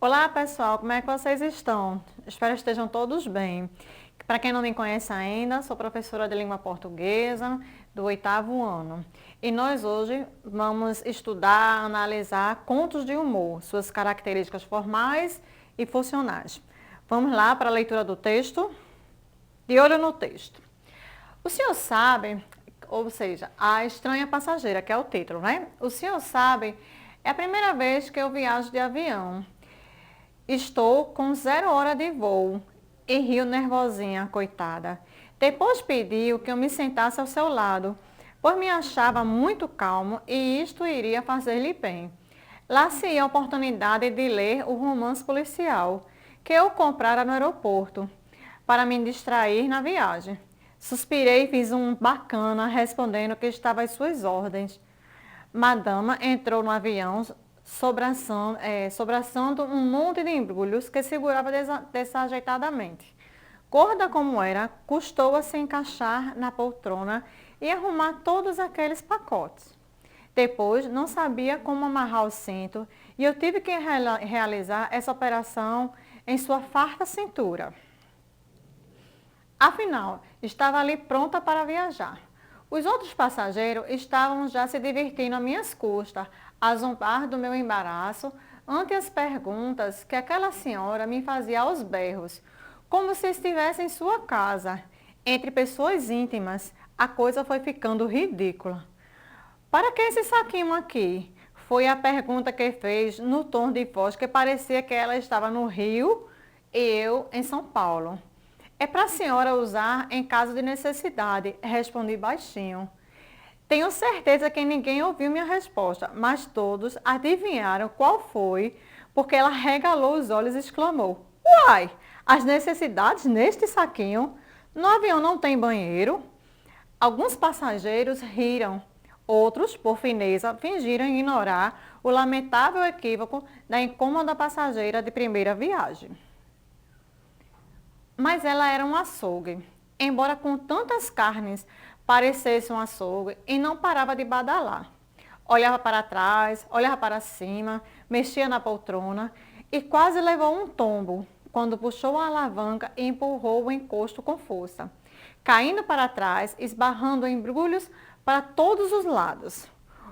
Olá pessoal, como é que vocês estão? Espero que estejam todos bem. Para quem não me conhece ainda, sou professora de língua portuguesa do 8º ano. E nós hoje vamos estudar, analisar contos de humor, suas características formais e funcionais. Vamos lá para a leitura do texto? De olho no texto. O senhor sabe, ou seja, A Estranha Passageira, que é o título, né? O senhor sabe, é a primeira vez que eu viajo de avião. Estou com 0 hora de voo e riu nervosinha, coitada. Depois pediu que eu me sentasse ao seu lado, pois me achava muito calmo e isto iria fazer-lhe bem. Lá-se a oportunidade de ler o romance policial que eu comprara no aeroporto, para me distrair na viagem. Suspirei e fiz um bacana, respondendo que estava às suas ordens. Madama entrou no avião, sobraçando um monte de embrulhos que segurava desajeitadamente. Gorda como era, custou a se encaixar na poltrona e arrumar todos aqueles pacotes. Depois, não sabia como amarrar o cinto e eu tive que realizar essa operação em sua farta cintura. Afinal, estava ali pronta para viajar. Os outros passageiros estavam já se divertindo a minhas custas, a zombar do meu embaraço, ante as perguntas que aquela senhora me fazia aos berros, como se estivesse em sua casa. Entre pessoas íntimas, a coisa foi ficando ridícula. Para que esse saquinho aqui? Foi a pergunta que fez no tom de voz que parecia que ela estava no Rio e eu em São Paulo. É para a senhora usar em caso de necessidade, respondi baixinho. Tenho certeza que ninguém ouviu minha resposta, mas todos adivinharam qual foi, porque ela regalou os olhos e exclamou: Uai, as necessidades neste saquinho? No avião não tem banheiro? Alguns passageiros riram, outros, por fineza, fingiram ignorar o lamentável equívoco da incômoda passageira de primeira viagem. Mas ela era um açougue, embora com tantas carnes parecesse um açougue e não parava de badalar. Olhava para trás, olhava para cima, mexia na poltrona e quase levou um tombo quando puxou a alavanca e empurrou o encosto com força, caindo para trás, esbarrando embrulhos para todos os lados.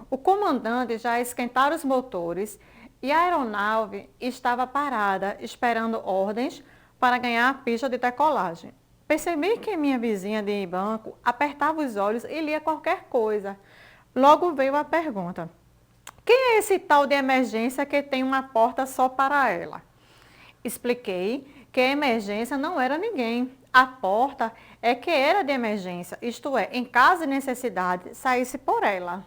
O comandante já esquentara os motores e a aeronave estava parada, esperando ordens para ganhar a pista de decolagem. Percebi que minha vizinha de banco apertava os olhos e lia qualquer coisa. Logo veio a pergunta: quem é esse tal de emergência que tem uma porta só para ela? Expliquei que a emergência não era ninguém. A porta é que era de emergência, isto é, em caso de necessidade, saísse por ela.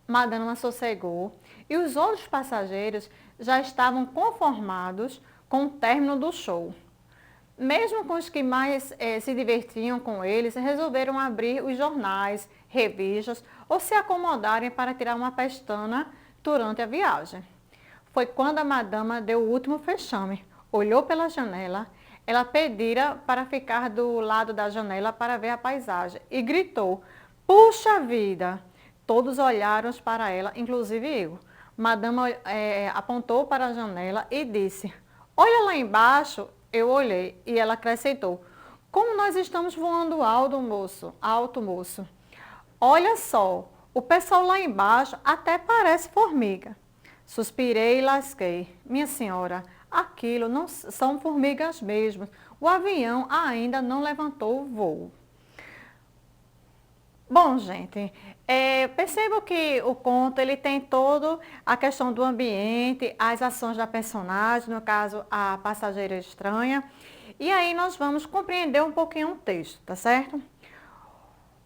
Madama sossegou e os outros passageiros já estavam conformados com o término do show. Mesmo com os que mais se divertiam com eles, resolveram abrir os jornais, revistas ou se acomodarem para tirar uma pestana durante a viagem. Foi quando a madama deu o último fechame, olhou pela janela, ela pedira para ficar do lado da janela para ver a paisagem e gritou: Puxa vida! Todos olharam para ela, inclusive eu. Madama apontou para a janela e disse: Olha lá embaixo. Eu olhei e ela acrescentou: Como nós estamos voando alto, moço. Olha só, o pessoal lá embaixo até parece formiga. Suspirei e lasquei. Minha senhora, aquilo não são formigas mesmo. O avião ainda não levantou o voo. Bom, gente, percebo que o conto ele tem toda a questão do ambiente, as ações da personagem, no caso, a passageira estranha. E aí nós vamos compreender um pouquinho o texto, tá certo?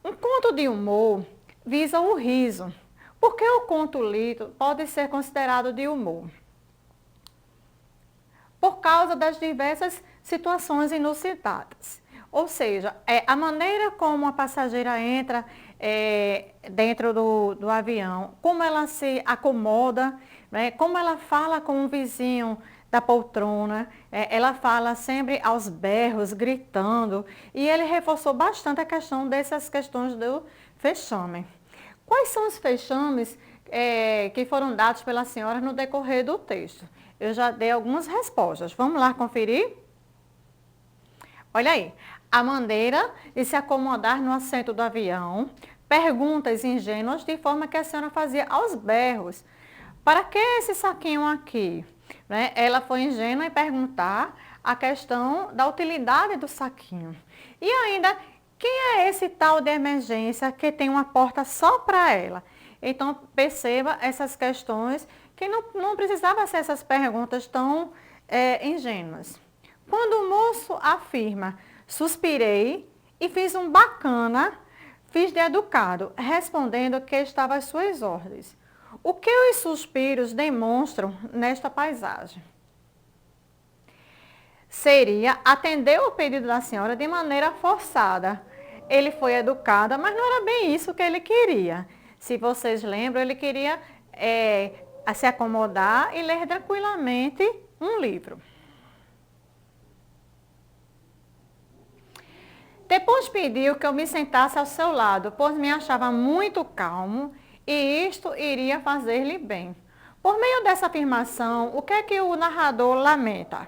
Um conto de humor visa o riso. Por que o conto lido pode ser considerado de humor? Por causa das diversas situações inusitadas. Ou seja, a maneira como a passageira entra dentro do avião, como ela se acomoda, né, como ela fala com o vizinho da poltrona, ela fala sempre aos berros, gritando, e ele reforçou bastante a questão dessas questões do fechame. Quais são os fechames que foram dados pela senhora no decorrer do texto? eu já dei algumas respostas. Vamos lá conferir? Olha aí, a maneira de se acomodar no assento do avião, perguntas ingênuas de forma que a senhora fazia aos berros. Para que esse saquinho aqui? Né? Ela foi ingênua em perguntar a questão da utilidade do saquinho. E ainda, quem é esse tal de emergência que tem uma porta só para ela? Então, perceba essas questões que não precisava ser essas perguntas tão ingênuas. Quando o moço afirma, suspirei e fiz um bacana, fiz de educado, respondendo que estava às suas ordens. O que os suspiros demonstram nesta paisagem? Seria atender o pedido da senhora de maneira forçada. Ele foi educado, mas não era bem isso que ele queria. Se vocês lembram, ele queria se acomodar e ler tranquilamente um livro. Depois pediu que eu me sentasse ao seu lado, pois me achava muito calmo e isto iria fazer-lhe bem. Por meio dessa afirmação, o que é que o narrador lamenta?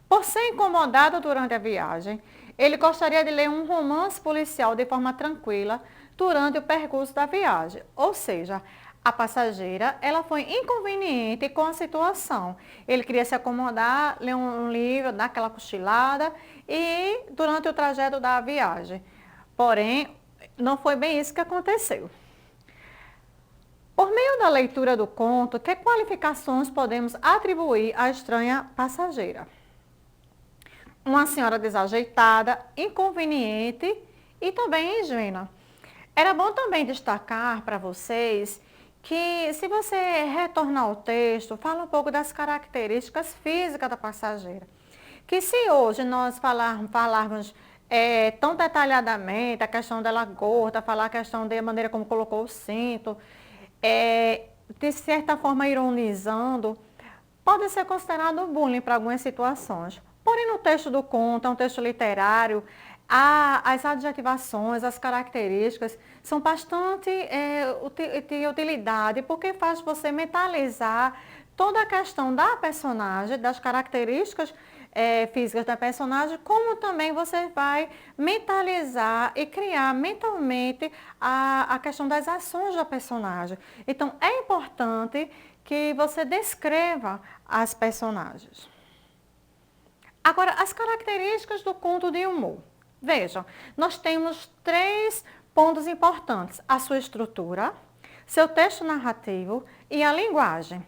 Por ser incomodado durante a viagem, ele gostaria de ler um romance policial de forma tranquila durante o percurso da viagem. Ou seja, a passageira, ela foi inconveniente com a situação. Ele queria se acomodar, ler um livro, dar aquela cochilada e durante o trajeto da viagem. Porém, não foi bem isso que aconteceu. Por meio da leitura do conto, que qualificações podemos atribuir à estranha passageira? Uma senhora desajeitada, inconveniente e também ingênua. Era bom também destacar para vocês que, se você retornar ao texto, fala um pouco das características físicas da passageira. Que se hoje nós falarmos tão detalhadamente a questão dela gorda, falar a questão da maneira como colocou o cinto, de certa forma ironizando, pode ser considerado bullying para algumas situações. Porém, no texto do conto, é um texto literário, as adjetivações, as características são bastante de utilidade, porque faz você mentalizar toda a questão da personagem, das características físicas da personagem, como também você vai mentalizar e criar mentalmente a questão das ações da personagem. Então, é importante que você descreva as personagens. Agora, as características do conto de humor. Vejam, nós temos 3 pontos importantes: a sua estrutura, seu texto narrativo e a linguagem.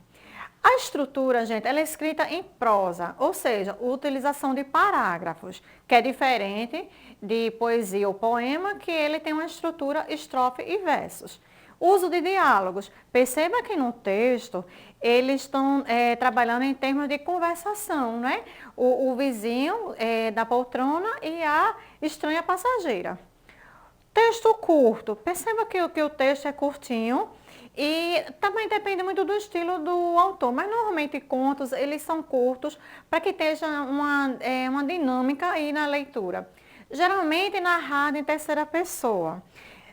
A estrutura, gente, ela é escrita em prosa, ou seja, utilização de parágrafos, que é diferente de poesia ou poema, que ele tem uma estrutura estrofe e versos. Uso de diálogos. Perceba que no texto eles estão trabalhando em termos de conversação, né? O vizinho da poltrona e a estranha passageira. Texto curto. Perceba que o texto é curtinho e também depende muito do estilo do autor, mas normalmente contos eles são curtos para que esteja uma dinâmica aí na leitura. Geralmente narrado em terceira pessoa.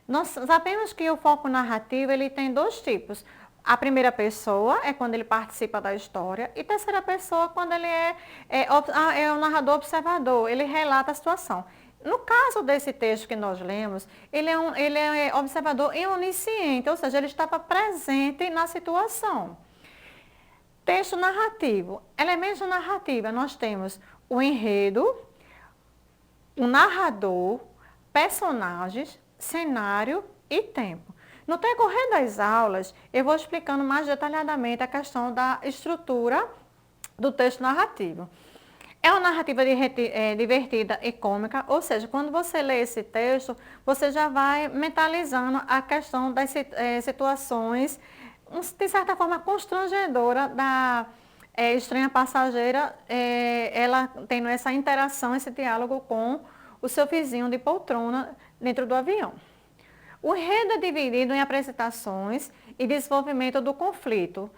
Nós sabemos que o foco narrativo ele tem 2 tipos. A primeira pessoa é quando ele participa da história e terceira pessoa quando ele é o narrador observador, ele relata a situação. No caso desse texto que nós lemos, ele é observador e onisciente, ou seja, ele estava presente na situação. Texto narrativo. Elementos de narrativa, nós temos o enredo, o narrador, personagens, cenário e tempo. No decorrer das aulas, eu vou explicando mais detalhadamente a questão da estrutura do texto narrativo. É uma narrativa divertida e cômica, ou seja, quando você lê esse texto, você já vai mentalizando a questão das situações, de certa forma, constrangedora da estranha passageira, ela tendo essa interação, esse diálogo com o seu vizinho de poltrona dentro do avião. O enredo é dividido em apresentações e desenvolvimento do conflito.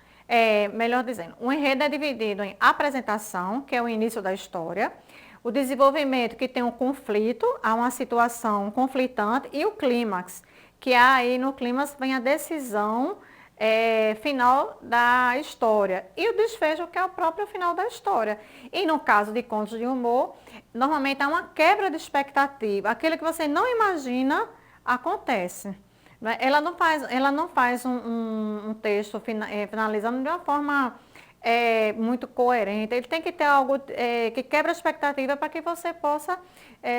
Melhor dizendo, o enredo é dividido em apresentação, que é o início da história, o desenvolvimento, que tem um conflito, há uma situação conflitante, e o clímax, que aí no clímax vem a decisão final da história e o desfecho, que é o próprio final da história. E no caso de contos de humor, normalmente há uma quebra de expectativa. Aquilo que você não imagina acontece. Né? Ela não faz um texto finalizando de uma forma muito coerente. Ele tem que ter algo que quebra a expectativa para que você possa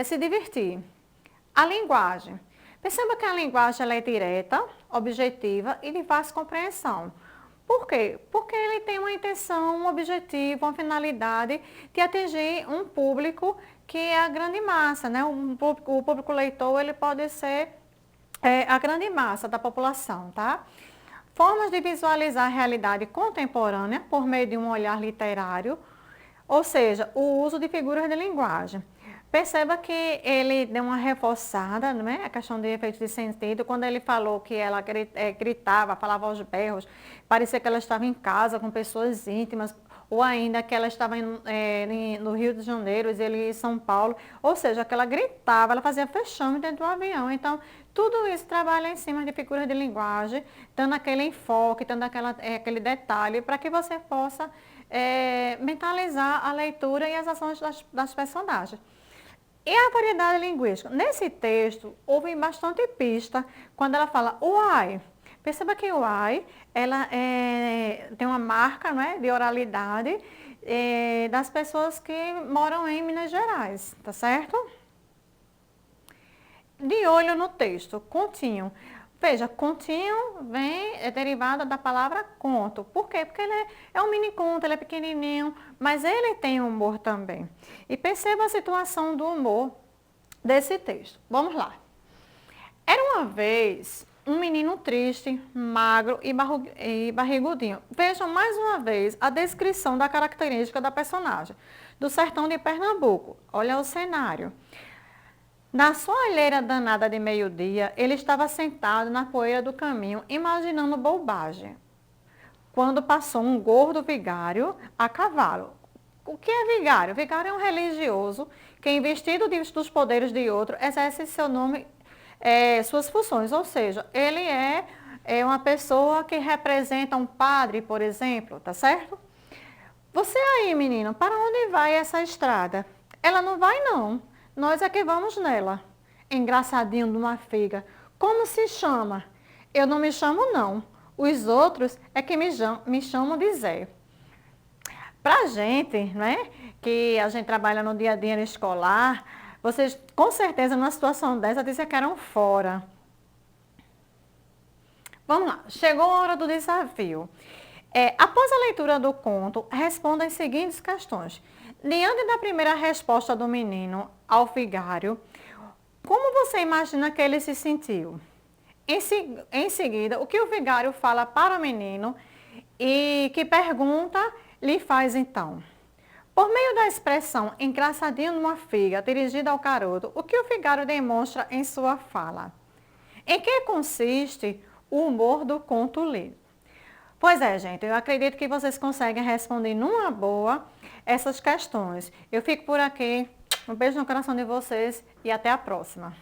se divertir. A linguagem. Perceba que a linguagem ela é direta, objetiva e de fácil compreensão. Por quê? Porque ele tem uma intenção, um objetivo, uma finalidade de atingir um público que é a grande massa, né? O público leitor ele pode ser a grande massa da população, tá? Formas de visualizar a realidade contemporânea por meio de um olhar literário, ou seja, o uso de figuras de linguagem. Perceba que ele deu uma reforçada, né? A questão de efeitos de sentido, quando ele falou que ela gritava, falava aos berros, parecia que ela estava em casa com pessoas íntimas, ou ainda que ela estava no Rio de Janeiro e ele em São Paulo, ou seja, que ela gritava, ela fazia fechame dentro do avião. Então, tudo isso trabalha em cima de figuras de linguagem, dando aquele enfoque, dando aquele detalhe, para que você possa mentalizar a leitura e as ações das personagens. E a variedade linguística? Nesse texto, houve bastante pista quando ela fala uai. Perceba que o uai, ela tem uma marca, não é, de oralidade das pessoas que moram em Minas Gerais, tá certo? De olho no texto, continho. Veja, continho é derivada da palavra conto. Por quê? Porque ele é um mini conto, ele é pequenininho, mas ele tem humor também. E perceba a situação do humor desse texto. Vamos lá. Era uma vez um menino triste, magro e barrigudinho. Vejam mais uma vez a descrição da característica da personagem. Do sertão de Pernambuco. Olha o cenário. Na sua olheira danada de meio-dia, ele estava sentado na poeira do caminho, imaginando bobagem, quando passou um gordo vigário a cavalo. O que é vigário? Vigário é um religioso que, investido dos poderes de outro, exerce seu nome, suas funções. Ou seja, ele é uma pessoa que representa um padre, por exemplo, tá certo? Você aí, menino, para onde vai essa estrada? Ela não vai, não. Nós é que vamos nela. Engraçadinho de uma figa. Como se chama? Eu não me chamo, não. Os outros é que me chamam de Zé. Pra gente, né, que a gente trabalha no dia a dia escolar, vocês com certeza numa situação dessa disseram que eram fora. Vamos lá, chegou a hora do desafio. Após a leitura do conto, responda as seguintes questões. Diante da primeira resposta do menino ao vigário, como você imagina que ele se sentiu? Em seguida, o que o vigário fala para o menino e que pergunta lhe faz então? Por meio da expressão engraçadinho numa figa dirigida ao garoto, o que o vigário demonstra em sua fala? Em que consiste o humor do conto lido? Pois é, gente, eu acredito que vocês conseguem responder numa boa essas questões. Eu fico por aqui, um beijo no coração de vocês e até a próxima.